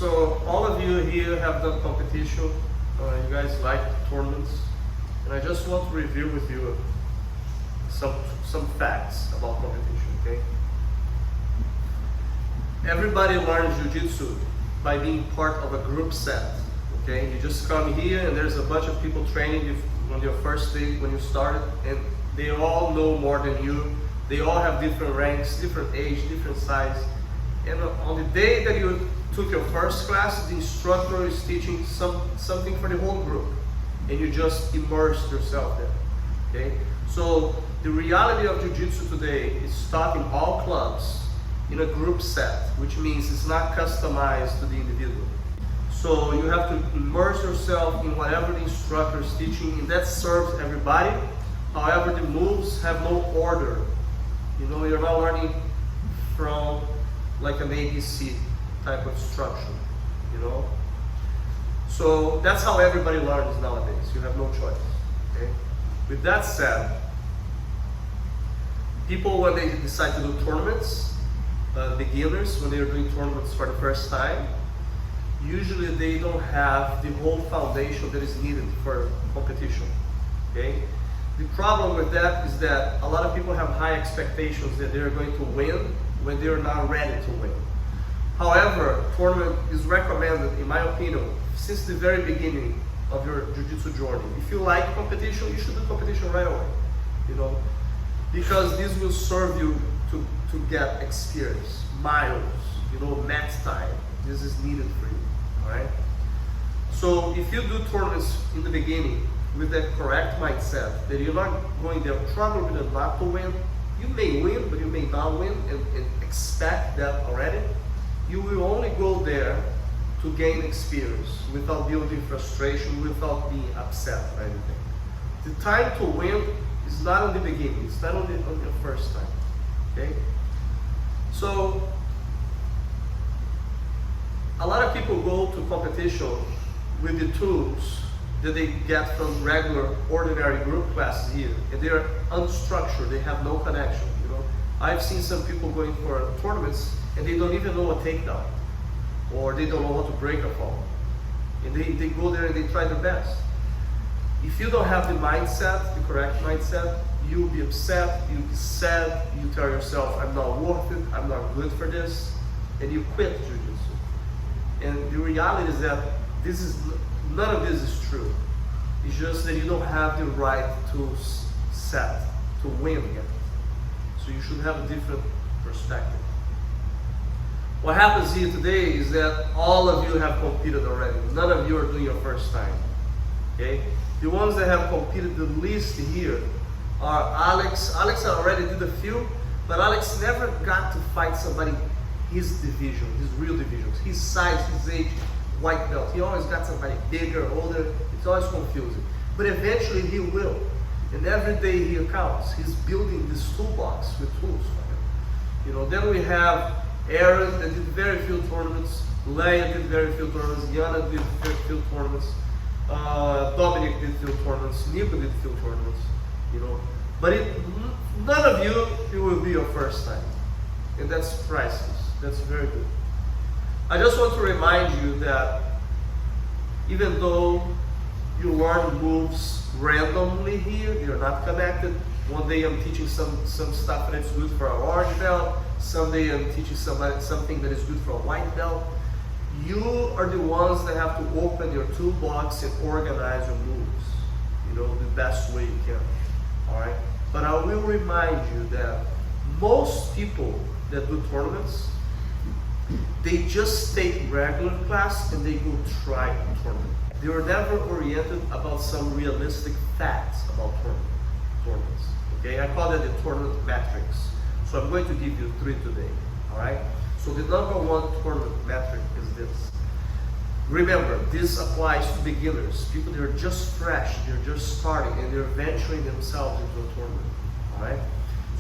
So all of you here have done competition. You guys like tournaments, and I just want to review with you some facts about competition. Okay. Everybody learns Jiu-Jitsu by being part of a group set. Okay. You just come here, and there's a bunch of people training you on your first day when you started, and they all know more than you. They all have different ranks, different age, different size. And on the day that you took your first class, the instructor is teaching something for the whole group, and you just immerse yourself there. Okay? So the reality of Jiu-Jitsu today is taught in all clubs in a group set, which means it's not customized to the individual. So you have to immerse yourself in whatever the instructor is teaching, and that serves everybody. However, the moves have no order. You know, you're not learning from like an ABC type of structure, you know? So that's how everybody learns nowadays. You have no choice, okay? With that said, people, when they decide to do tournaments, beginners, when they're doing tournaments for the first time, usually they don't have the whole foundation that is needed for competition, okay? The problem with that is that a lot of people have high expectations that they're going to win when they're not ready to win. However, tournament is recommended, in my opinion, since the very beginning of your Jiu-Jitsu journey. If you like competition, you should do competition right away, you know, because this will serve you to get experience, miles, you know, max time. This is needed for you, all right? So if you do tournaments in the beginning with that correct mindset, that you're not going there probably not to win, you may win, but you may not win, and expect that already. You will only go there to gain experience without building frustration, without being upset or anything. The time to win is not on the beginning, it's not on your first time, okay? So, a lot of people go to competition with the tools that they get from regular, ordinary group classes here, and they're unstructured, they have no connection, you know. I've seen some people going for tournaments and they don't even know a takedown, or they don't know how to break a fall. And they go there and they try their best. If you don't have the mindset, the correct mindset, you'll be upset, you'll be sad, you tell yourself, I'm not worth it, I'm not good for this, and you quit Jiu-Jitsu. And the reality is that none of this is true. It's just that you don't have the right tools set to win yet. So you should have a different perspective. What happens here today is that all of you have competed already. None of you are doing your first time, okay? The ones that have competed the least here are Alex. Alex already did a few, but Alex never got to fight somebody his division, his real divisions, his size, his age, white belt. He always got somebody bigger, older. It's always confusing. But eventually he will. And every day he counts. He's building this toolbox with tools for him. You know, then we have Aaron that did very few tournaments, Leia did very few tournaments, Yana did very few tournaments, Dominic did few tournaments, Nico did few tournaments, you know. But none of you, it will be your first time. And that's priceless. That's very good. I just want to remind you that even though you learn moves randomly here, you're not connected. One day I'm teaching some stuff that's good for a orange belt. Someday I'm teaching something that is good for a white belt. You are the ones that have to open your toolbox and organize your moves, you know, the best way you can, all right? But I will remind you that most people that do tournaments, they just take regular class and they go try a tournament. They were never oriented about some realistic facts about tournaments. Okay, I call that the tournament metrics. So I'm going to give you 3 today. All right. So the number 1 tournament metric is this. Remember, this applies to beginners, people that are just fresh, they're just starting, and they're venturing themselves into a tournament. All right.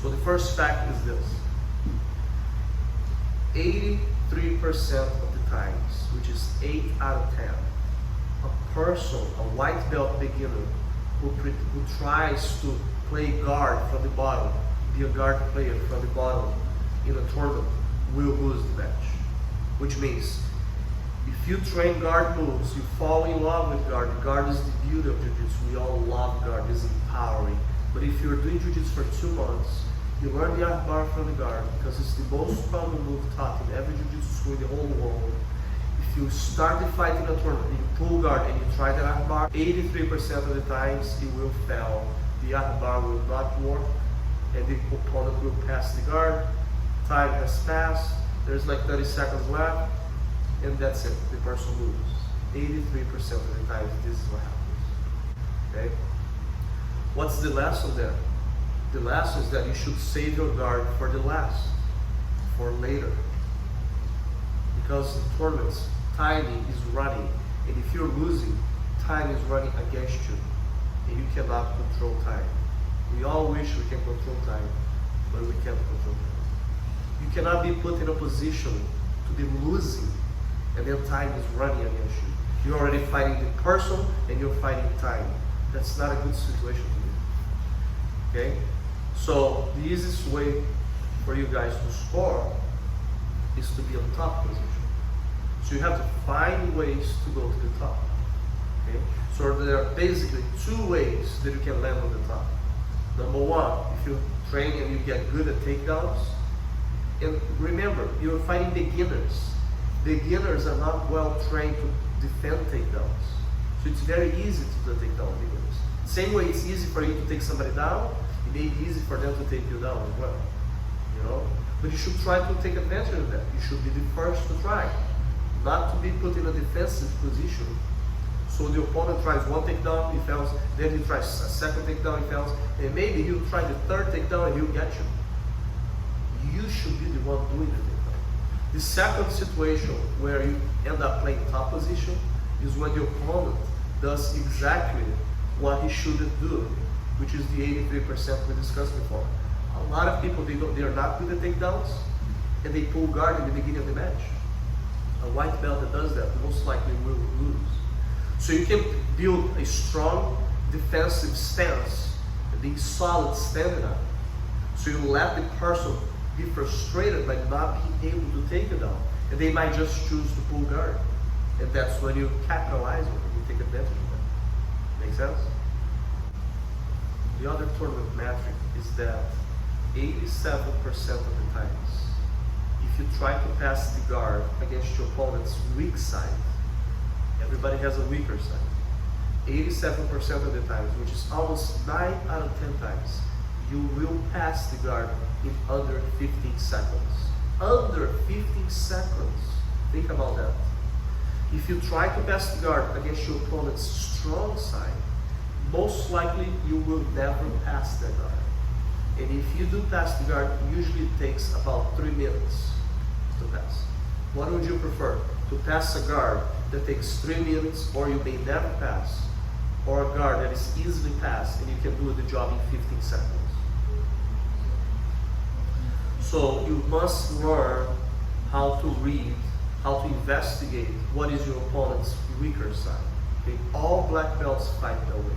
So the first fact is this: 83% of the times, which is 8 out of 10, a person, a white belt beginner who tries to play guard from the bottom, be a guard player from the bottom in a tournament, will lose the match. Which means, if If you train guard moves, you fall in love with guard. Guard is the beauty of Jiu-Jitsu. We all love guard. It's empowering. But if you're doing Jiu-Jitsu for 2 months, you learn the arm bar from the guard because it's the most common move taught in every Jiu-Jitsu school in the whole world. If you start the fight in a tournament, you pull guard and you try the arm bar, 83% of the times it will fail. The arm bar will not work and the opponent will pass the guard. Time has passed. There's like 30 seconds left. And that's it, the person loses. 83% of the time, this is what happens. Okay? What's the lesson there? The lesson is that you should save your guard for the last, for later. Because in tournaments, timing is running. And if you're losing, time is running against you. And you cannot control time. We all wish we can control time, but we can't control time. You cannot be put in a position to be losing and then time is running against you. You're already fighting the person and you're fighting time. That's not a good situation to be. Okay? So the easiest way for you guys to score is to be on top position. So you have to find ways to go to the top. Okay? So there are basically 2 ways that you can land on the top. Number 1, if you train and you get good at takedowns, and remember, you're fighting beginners. Beginners are not well trained to defend takedowns. So it's very easy to take down beginners. Same way it's easy for you to take somebody down, it may be easy for them to take you down as well. You know? But you should try to take advantage of that. You should be the first to try. Not to be put in a defensive position. So the opponent tries 1 takedown, he fails, then he tries a 2nd takedown, he fails, and maybe he'll try the 3rd takedown and he'll get you. You should be the one doing the takedown. The second situation where you end up playing top position is when the opponent does exactly what he shouldn't do, which is the 83% we discussed before. A lot of people, they are not good at takedowns, and they pull guard in the beginning of the match. A white belt that does that most likely will lose. So you can build a strong defensive stance, being solid standing up. So you let the person be frustrated by not being able to take it down, and they might just choose to pull guard, and that's when you capitalize on it, you take advantage of that. Make sense? The other tournament metric is that 87% of the times, if you try to pass the guard against your opponent's weak side, everybody has a weaker side. 87% of the times, which is almost 9 out of 10 times, you will pass the guard in under 15 seconds. Under 15 seconds. Think about that. If you try to pass the guard against your opponent's strong side, most likely you will never pass that guard. And if you do pass the guard, usually it takes about 3 minutes to pass. What would you prefer? To pass a guard that takes 3 minutes, or you may never pass, or a guard that is easily passed and you can do the job in 15 seconds? So you must learn how to read, how to investigate what is your opponent's weaker side. Okay? All black belts fight that way.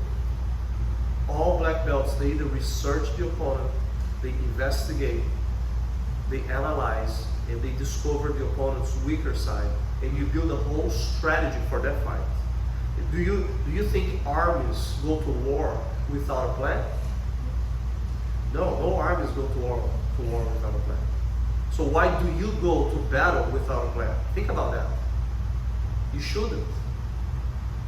All black belts, they either research the opponent, they investigate, they analyze, and they discover the opponent's weaker side, and you build a whole strategy for that fight. Do you think armies go to war without a plan? No armies go to war without a plan. So why do you go to battle without a plan? Think about that. You shouldn't.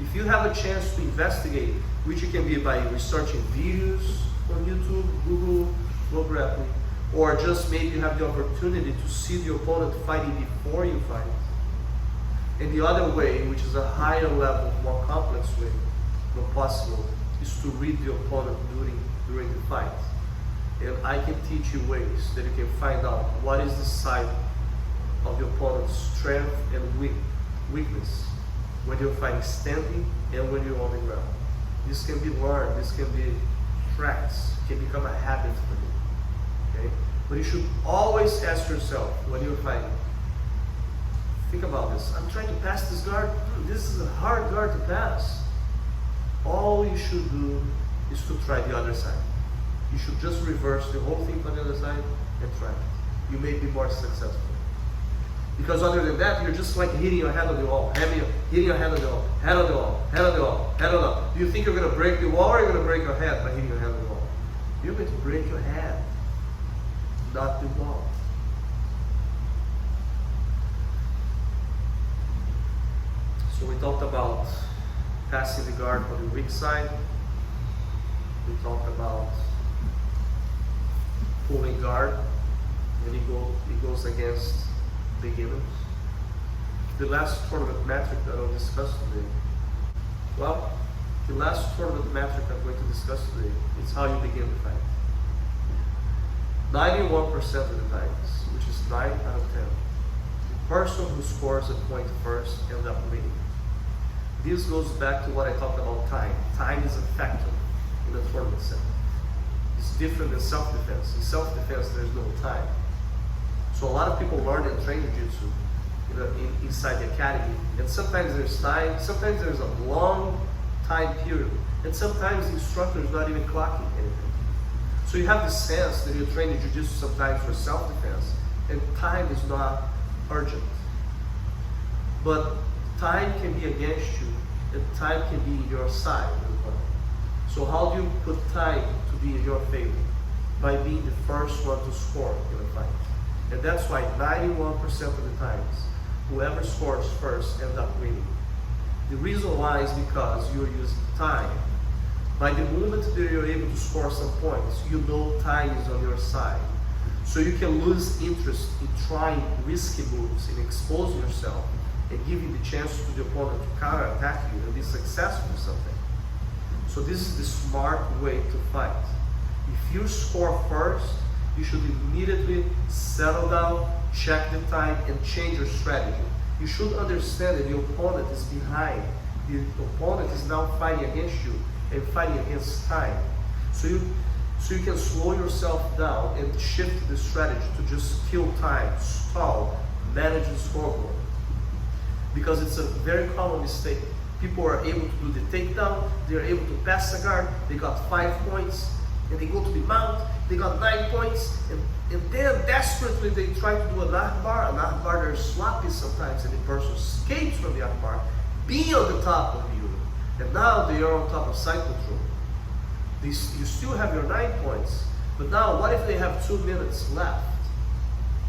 If you have a chance to investigate, which you can be by researching videos on YouTube, Google, World Grappling, or just maybe you have the opportunity to see the opponent fighting before you fight. And the other way, which is a higher level, more complex way, not possible, is to read the opponent during the fight. And I can teach you ways that you can find out what is the side of the opponent's strength and weakness when you're fighting standing and when you're on the ground. This can be learned, this can be practiced, it can become a habit for you. Okay? But you should always ask yourself when you're fighting, think about this. I'm trying to pass this guard. This is a hard guard to pass. All you should do is to try the other side. You should just reverse the whole thing on the other side and try it. You may be more successful. Because other than that, you're just like hitting your head on the wall, hitting your head on the wall, head on the wall, head on the wall, head on the wall. Do you think you're going to break the wall or you're going to break your head by hitting your head on the wall? You're going to break your head, not the wall. So we talked about passing the guard on the weak side. We talked about pulling guard when it goes against beginners. The last tournament metric that I'll discuss today. Well, the last tournament metric I'm going to discuss today is how you begin the fight. 91% of the times, which is 9 out of 10, the person who scores a point first ends up winning. This goes back to what I talked about time. Time is a factor in the tournament setting. It's different than self-defense. In self-defense, there's no time. So a lot of people learn and train Jiu-Jitsu inside the academy, and sometimes there's time, sometimes there's a long time period, and sometimes the instructor is not even clocking anything. So you have this sense that you're training Jiu-Jitsu sometimes for self-defense, and time is not urgent. But time can be against you, and time can be in your side. So how do you put time to be in your favor? By being the first one to score in a fight. And that's why 91% of the times, whoever scores first ends up winning. The reason why is because you're using time. By the moment that you're able to score some points, you know time is on your side. So you can lose interest in trying risky moves, in exposing yourself, and giving the chance to the opponent to counterattack you and be successful in something. So this is the smart way to fight. If you score first, you should immediately settle down, check the time, and change your strategy. You should understand that the opponent is behind. The opponent is now fighting against you and fighting against time. So you can slow yourself down and shift the strategy to just kill time, stall, manage the scoreboard. Because it's a very common mistake. People are able to do the takedown, they're able to pass the guard, they got 5 points, and they go to the mount, they got 9 points, and then desperately they try to do an armbar. An armbar, they're sloppy sometimes, and the person escapes from the armbar, being on the top of you, and now they are on top of side control. You still have your 9 points, but now what if they have 2 minutes left,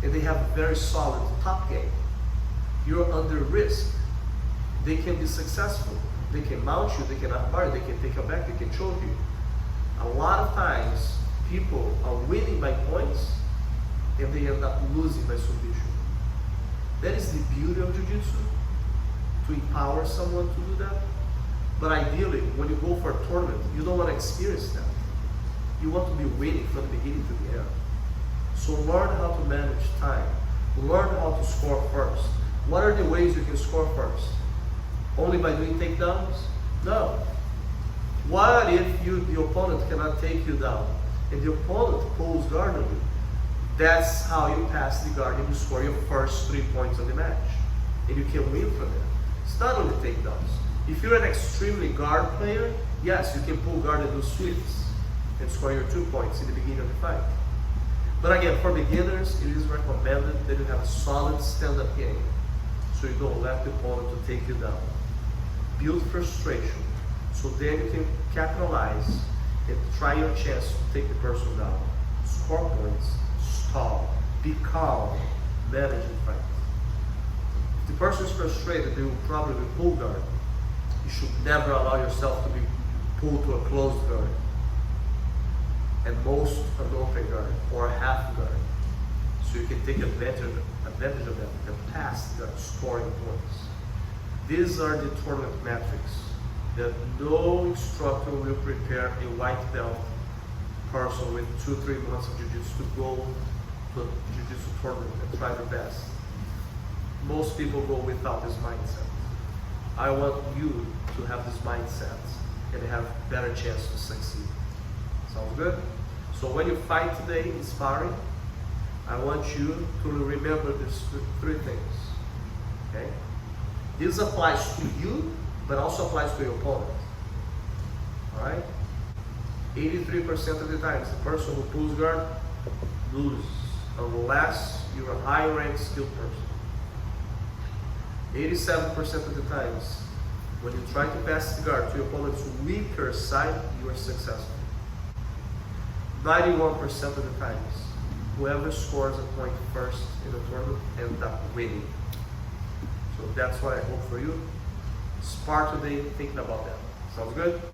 and they have a very solid top game? You're under risk. They can be successful. They can mount you, they can armbar, they can take you back, they can choke you. A lot of times, people are winning by points, and they end up losing by submission. That is the beauty of Jiu-Jitsu, to empower someone to do that. But ideally, when you go for a tournament, you don't want to experience that. You want to be winning from the beginning to the end. So learn how to manage time. Learn how to score first. What are the ways you can score first? Only by doing takedowns? No. What if the opponent cannot take you down, and the opponent pulls guard on you? That's how you pass the guard and you score your first 3 points of the match. And you can win from that. It's not only takedowns. If you're an extremely guard player, yes, you can pull guard and do sweeps and score your 2 points in the beginning of the fight. But again, for beginners, it is recommended that you have a solid stand-up game, so you don't let the opponent to take you down. Build frustration, so then you can capitalize and try your chance to take the person down. Score points, stall, be calm, manage the fight. If the person is frustrated, they will probably pull guard. You should never allow yourself to be pulled to a closed guard, and most an open guard or a half guard. So you can take advantage of that and pass the guard, scoring points. These are the tournament metrics that no instructor will prepare a white belt person with 2-3 months of Jiu-Jitsu to go to a Jiu-Jitsu tournament and try their best. Most people go without this mindset. I want you to have this mindset and have a better chance to succeed. Sounds good? So when you fight today in sparring, I want you to remember these 3 things. Okay? This applies to you, but also applies to your opponent. Alright? 83% of the times, the person who pulls guard loses, unless you're a high-ranked skilled person. 87% of the times, when you try to pass the guard to your opponent's weaker side, you are successful. 91% of the times, whoever scores a point first in the tournament ends up winning. So that's what I hope for you. Spar today thinking about that. Sounds good?